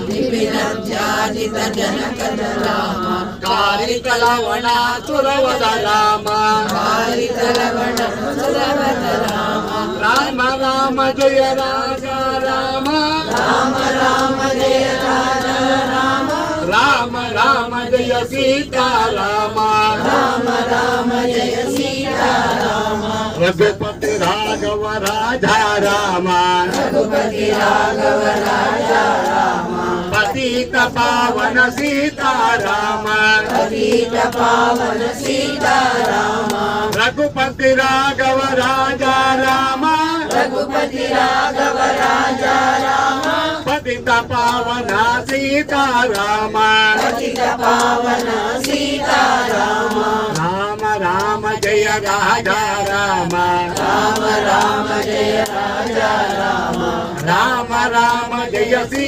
विपिनध्याजित जनकद राम कारितलवणासुरवद राम कारितलवणासुरवद राम राम राम जय राजा राम राम राम जय राजा राम राम राम जय सीता राम राम राम जय सीता राम रघुपति राघव राजा राम रघुपति राघव राजा राम पतित पावन सीता राम पतित पावन सीता राम रघुपति राघव राजा राम रघुपति राघव राजा राम पतित पावन सीता राम पतित पावन सीता राम राम राम जय राजा राम राम राम जय राजा राम राम राम जय सीता